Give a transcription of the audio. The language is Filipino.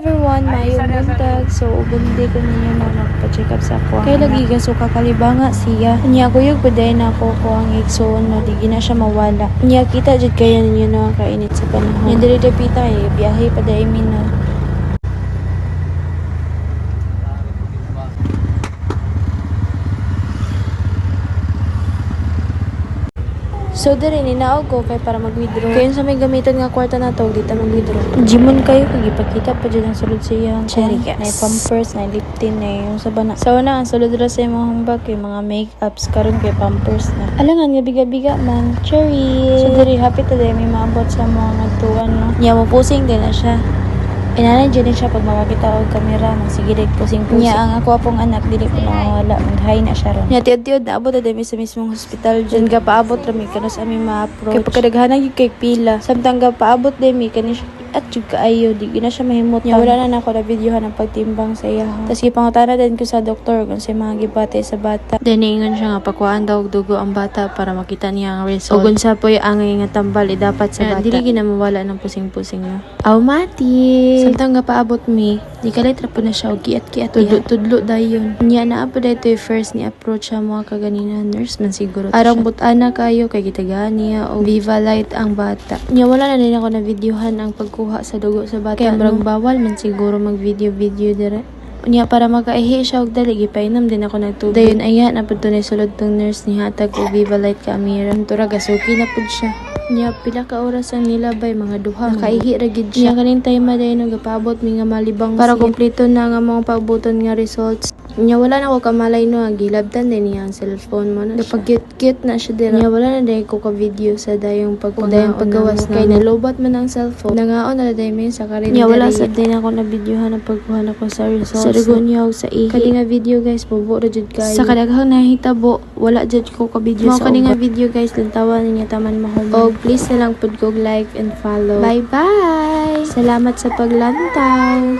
everyone, mayong buntag. So, ubundi ko ninyo na magpa-check up sa ako. Kaya lagi ka so kakalibanga siya. Niya kuyog paday na ako ko ang igsoon no, di na siya mawala. Niya kita jud kayo ninyo na kainit sa panahon. Niya diri dapita biyahe paday min na. So diri ninaog ko kay para mag-withdraw. Kaya sa may gamitan nga kwarta na to, dito mag-withdraw. Jimon kayo kung ipakita pa dyan ang sulod sa iyang cherry gas. Na pampers, na liptin na yung sabana. So na, ang sulod ra sa imong humbag yung mga make-ups karon kay pampers na. Alangan nga biga-biga man, cherry. So diri happy today may maabot sa mga nagtuan no. Niya mo pusing din na siya. Inanay dyan siya pag makakita og kamera, magsigilig pusing-pusing. Niya ang ako apong anak, dili ko nawala, mag-high na siya ron. Niya tiyod-tiyod, naabot na dami sa mismong hospital dyan. Ga paabot rami, kanos aming ma-approach. Kaya pagkadaghanan yung kay pila. Samtang ga paabot dami, kanis at jud kaayo, di na siya mahimot. Niya wala na ako na videohan ang pagtimbang sa iya. Tapos gipangutana din ko sa doktor kung sa mga gibate sa bata. Then ingon siya nga pakuan daw og dugo ang bata para makita niya ang result. Ug unsa po ang nga tambal dapat sa bata. Dili gina mawala ng pusing-pusing no. Aw mati. Samtang nga paabot mi, di kalitra po na siya og kiat-kiat. Tudlo dayon. Niya na po dito first ni approach sa mga kaganina nurse man siguro. Arang butana kayo kay gitagaan niya og Viva Light ang bata. Niya wala na din ako na videohan ang pagkuha sa dugo sa bata. Kaya murag bawal man siguro mag video dire. Niya para makaihi siya og dali gipainom din ako nagtubig. Dayon aya na pud tunay sulod tong nurse ni hatag og Viva Light ka Amira. Tura gasuki na pud siya. Niya pila ka oras ang nilabay mga duha. Nakaihi ra gid siya. Niya kaning time dayon nagapabot mi nga malibang para kompleto na nga mga paaboton nga results. Niya wala na ko kamalay no gilabtan din niya ang cellphone mo na. Kapag cute na siya dira. Niya wala na dai ko ka video sa dayong paggawas na. Kay nalubat man ang cellphone. Nangaon na dai mi sa karin. Niya wala sa din ako na videohan ang pagkuha nako sa results. Sa dugo niya og sa ihi. Kani nga video guys bobo ra jud kayo. Sa kadaghang nahitabo wala jud ko ka video sa kani nga video guys lantawan niya taman mahal. Og please na lang pud ko like and follow. Bye bye. Salamat sa paglantaw.